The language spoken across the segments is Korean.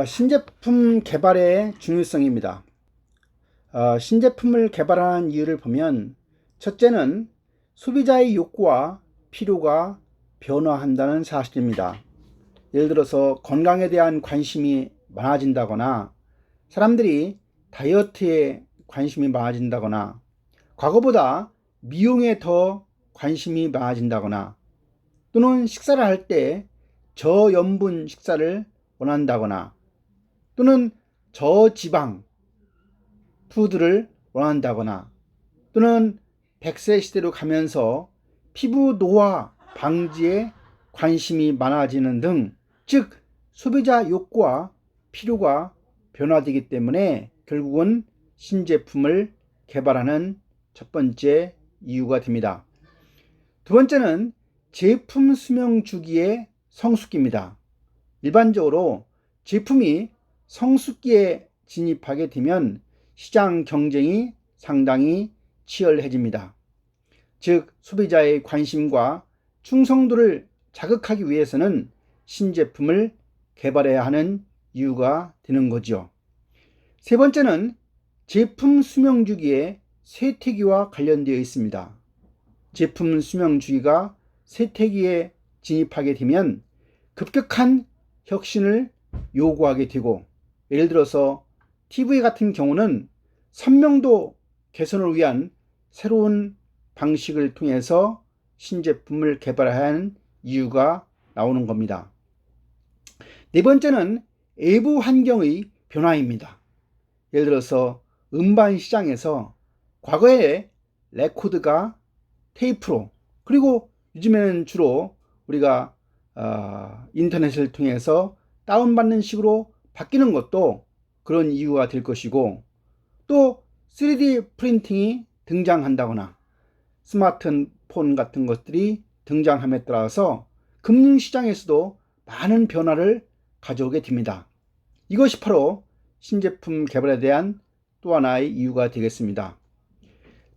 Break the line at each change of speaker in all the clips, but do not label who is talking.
신제품 개발의 중요성입니다. 신제품을 개발하는 이유를 보면 첫째는 소비자의 욕구와 필요가 변화한다는 사실입니다. 예를 들어서 건강에 대한 관심이 많아진다거나 사람들이 다이어트에 관심이 많아진다거나 과거보다 미용에 더 관심이 많아진다거나 또는 식사를 할 때 저염분 식사를 원한다거나 또는 저지방 푸드를 원한다거나 또는 100세 시대로 가면서 피부 노화 방지에 관심이 많아지는 등, 즉 소비자 욕구와 필요가 변화되기 때문에 결국은 신제품을 개발하는 첫 번째 이유가 됩니다. 두 번째는 제품 수명 주기의 성숙기입니다. 일반적으로 제품이 성숙기에 진입하게 되면 시장 경쟁이 상당히 치열해집니다. 즉 소비자의 관심과 충성도를 자극하기 위해서는 신제품을 개발해야 하는 이유가 되는 거죠. 세 번째는 제품 수명 주기의 쇠퇴기와 관련되어 있습니다. 제품 수명 주기가 쇠퇴기에 진입하게 되면 급격한 혁신을 요구하게 되고, 예를 들어서 TV 같은 경우는 선명도 개선을 위한 새로운 방식을 통해서 신제품을 개발해야 하는 이유가 나오는 겁니다. 네 번째는 외부 환경의 변화입니다. 예를 들어서 음반 시장에서 과거에 레코드가 테이프로, 그리고 요즘에는 주로 우리가 인터넷을 통해서 다운받는 식으로 바뀌는 것도 그런 이유가 될 것이고, 또 3D 프린팅이 등장한다거나 스마트폰 같은 것들이 등장함에 따라서 금융시장에서도 많은 변화를 가져오게 됩니다. 이것이 바로 신제품 개발에 대한 또 하나의 이유가 되겠습니다.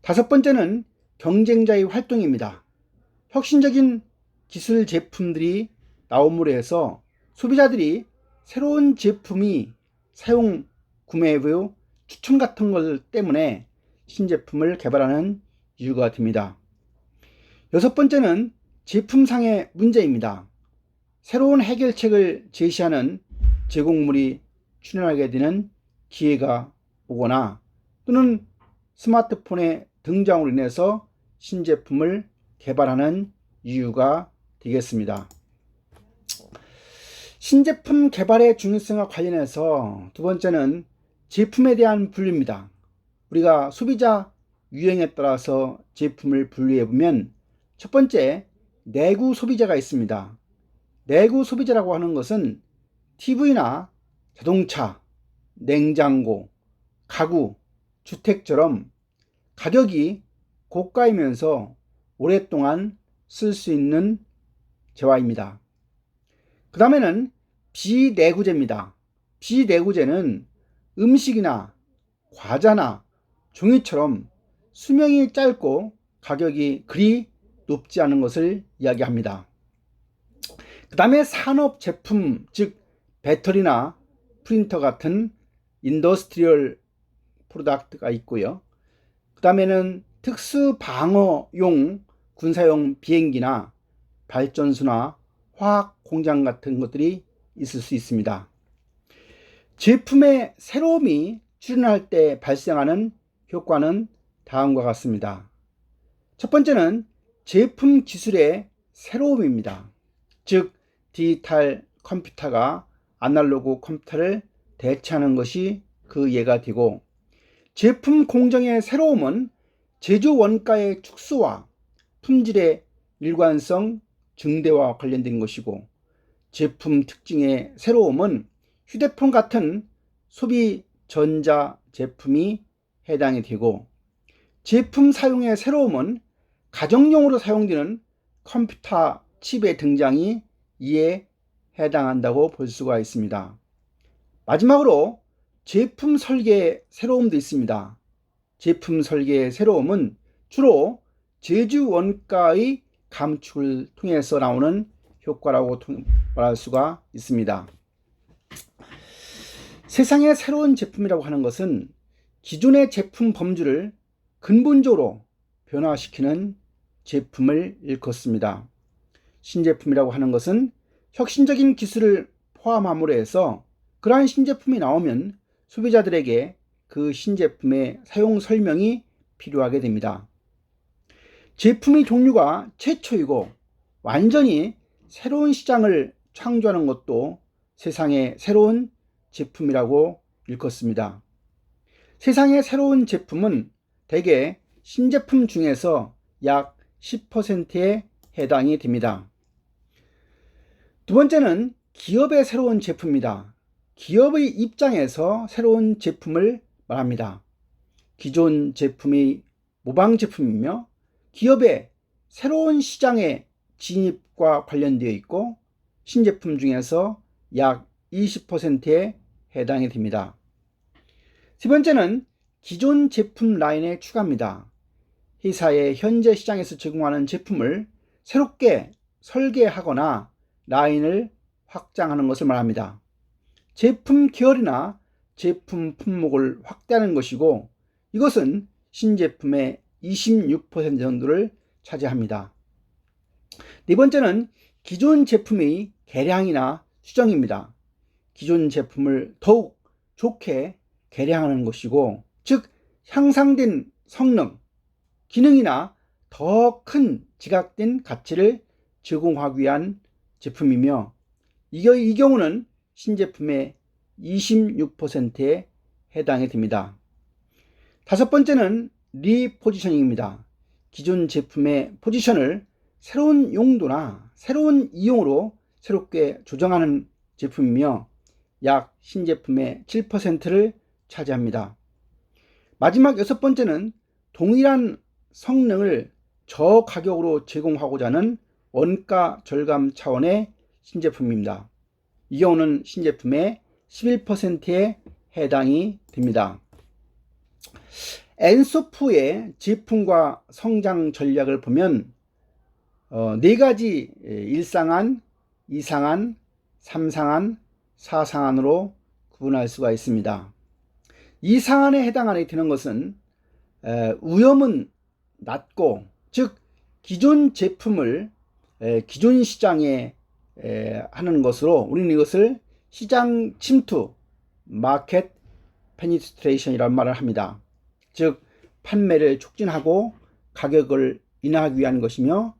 다섯 번째는 경쟁자의 활동입니다. 혁신적인 기술 제품들이 나옴으로 해서 소비자들이 새로운 제품이 사용 구매 후 추천 같은 것 때문에 신제품을 개발하는 이유가 됩니다. 여섯 번째는 제품상의 문제입니다. 새로운 해결책을 제시하는 제공물이 출현하게 되는 기회가 오거나 또는 스마트폰의 등장으로 인해서 신제품을 개발하는 이유가 되겠습니다. 신제품 개발의 중요성과 관련해서 두 번째는 제품에 대한 분류입니다. 우리가 소비자 유형에 따라서 제품을 분류해 보면 첫 번째, 내구 소비자가 있습니다. 내구 소비자라고 하는 것은 TV나 자동차, 냉장고, 가구, 주택처럼 가격이 고가이면서 오랫동안 쓸 수 있는 재화입니다. 그 다음에는 비내구재입니다. 비내구재는 음식이나 과자나 종이처럼 수명이 짧고 가격이 그리 높지 않은 것을 이야기합니다. 그 다음에 산업 제품, 즉 배터리나 프린터 같은 인더스트리얼 프로덕트가 있고요. 그 다음에는 특수 방어용 군사용 비행기나 발전소나 화학 공장 같은 것들이 있을 수 있습니다. 제품의 새로움이 출현할 때 발생하는 효과는 다음과 같습니다. 첫 번째는 제품 기술의 새로움입니다. 즉 디지털 컴퓨터가 아날로그 컴퓨터를 대체하는 것이 그 예가 되고, 제품 공정의 새로움은 제조 원가의 축소와 품질의 일관성 증대와 관련된 것이고, 제품 특징의 새로움은 휴대폰 같은 소비 전자 제품이 해당이 되고, 제품 사용의 새로움은 가정용으로 사용되는 컴퓨터 칩의 등장이 이에 해당한다고 볼 수가 있습니다. 마지막으로 제품 설계의 새로움도 있습니다. 제품 설계의 새로움은 주로 제조 원가의 감축을 통해서 나오는 효과라고 말할 수가 있습니다. 세상의 새로운 제품이라고 하는 것은 기존의 제품 범주를 근본적으로 변화시키는 제품을 일컫습니다. 신제품이라고 하는 것은 혁신적인 기술을 포함함으로 해서 그러한 신제품이 나오면 소비자들에게 그 신제품의 사용 설명이 필요하게 됩니다. 제품의 종류가 최초이고 완전히 새로운 시장을 창조하는 것도 세상의 새로운 제품이라고 일컫습니다. 세상의 새로운 제품은 대개 신제품 중에서 약 10%에 해당이 됩니다. 두 번째는 기업의 새로운 제품입니다. 기업의 입장에서 새로운 제품을 말합니다. 기존 제품이 모방 제품이며 기업의 새로운 시장의 진입과 관련되어 있고 신제품 중에서 약 20%에 해당이 됩니다. 세 번째는 기존 제품 라인의 추가입니다. 회사의 현재 시장에서 제공하는 제품을 새롭게 설계하거나 라인을 확장하는 것을 말합니다. 제품 계열이나 제품 품목을 확대하는 것이고 이것은 신제품의 26% 정도를 차지합니다. 네 번째는 기존 제품의 개량이나 수정입니다. 기존 제품을 더욱 좋게 개량하는 것이고 즉 향상된 성능, 기능이나 더 큰 지각된 가치를 제공하기 위한 제품이며 이 경우는 신제품의 26%에 해당이 됩니다. 다섯 번째는 리포지셔닝입니다. 기존 제품의 포지션을 새로운 용도나 새로운 이용으로 새롭게 조정하는 제품이며 약 신제품의 7%를 차지합니다. 마지막 여섯 번째는 동일한 성능을 저가격으로 제공하고자 하는 원가 절감 차원의 신제품입니다. 이 경우는 신제품의 11%에 해당이 됩니다. 엔소프의 제품과 성장 전략을 보면 네 가지 1상한, 2상한, 3상한, 4상한으로 구분할 수가 있습니다. 2상한에 해당하게 되는 것은 위험은 낮고 즉 기존 제품을 기존 시장에 하는 것으로 우리는 이것을 시장 침투, 마켓 페니트레이션이라는 말을 합니다. 즉 판매를 촉진하고 가격을 인하하기 위한 것이며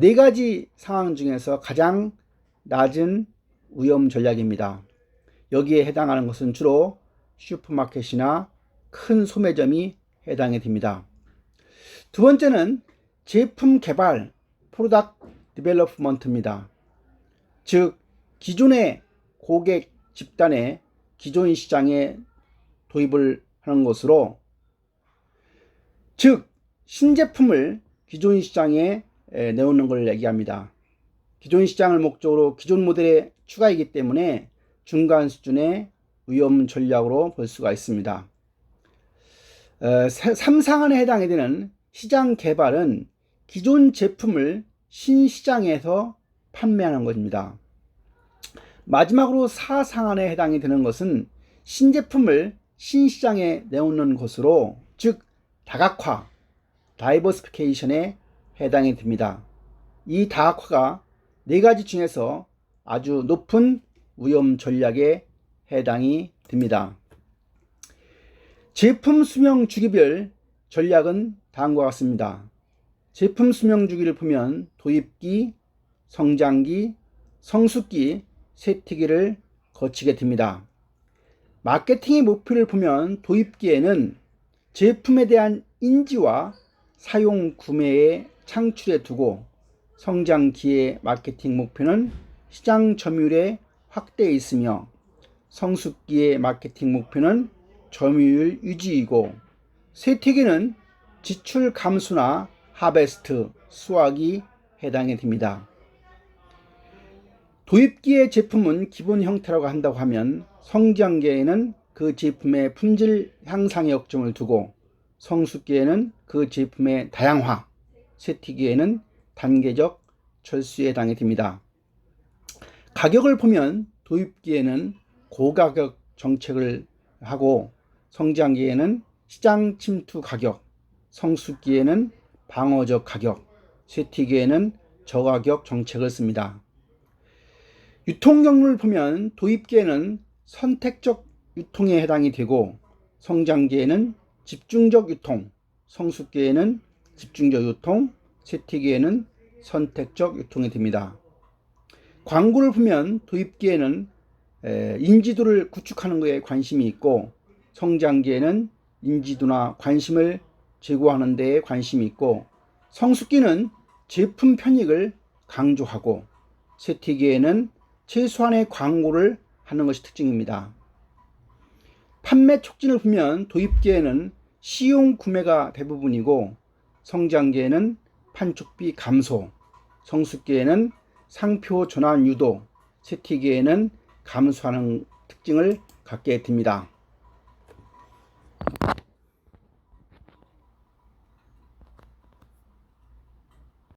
네 가지 상황 중에서 가장 낮은 위험 전략입니다. 여기에 해당하는 것은 주로 슈퍼마켓이나 큰 소매점이 해당이 됩니다. 두 번째는 제품 개발, 프로덕트 디벨롭먼트입니다. 즉 기존의 고객 집단의 기존 시장에 도입을 하는 것으로 즉 신제품을 기존 시장에 내놓는 걸 얘기합니다. 기존 시장을 목적으로 기존 모델에 추가이기 때문에 중간 수준의 위험 전략으로 볼 수가 있습니다. 3상한에 해당이 되는 시장 개발은 기존 제품을 신시장에서 판매하는 것입니다. 마지막으로 4상한에 해당이 되는 것은 신제품을 신시장에 내놓는 것으로 즉 다각화, 다이버시피케이션에 해당이 됩니다. 이 다각화가 네 가지 중에서 아주 높은 위험 전략에 해당이 됩니다. 제품 수명 주기별 전략은 다음과 같습니다. 제품 수명 주기를 보면 도입기, 성장기, 성숙기, 쇠퇴기를 거치게 됩니다. 마케팅의 목표를 보면 도입기에는 제품에 대한 인지와 사용 구매의 창출에 두고 성장기의 마케팅 목표는 시장 점유율의 확대에 있으며 성숙기의 마케팅 목표는 점유율 유지이고 쇠퇴기는 지출 감소나 하베스트, 수확이 해당이 됩니다. 도입기의 제품은 기본 형태라고 한다고 하면 성장기에는 그 제품의 품질 향상에 역점을 두고 성숙기에는 그 제품의 다양화, 쇠퇴기에는 단계적 철수에 해당이 됩니다. 가격을 보면 도입기에는 고가격 정책을 하고 성장기에는 시장 침투 가격, 성숙기에는 방어적 가격, 쇠퇴기에는 저가격 정책을 씁니다. 유통 경로를 보면 도입기에는 선택적 유통에 해당이 되고 성장기에는 집중적 유통, 성숙기에는 집중적 유통, 쇠퇴기에는 선택적 유통이 됩니다. 광고를 보면 도입기에는 인지도를 구축하는 것에 관심이 있고 성장기에는 인지도나 관심을 제고하는 데에 관심이 있고 성숙기는 제품 편익을 강조하고 쇠퇴기에는 최소한의 광고를 하는 것이 특징입니다. 판매 촉진을 보면 도입기에는 시용 구매가 대부분이고 성장기에는 판촉비 감소, 성숙기에는 상표 전환 유도, 쇠퇴기에는 감소하는 특징을 갖게 됩니다.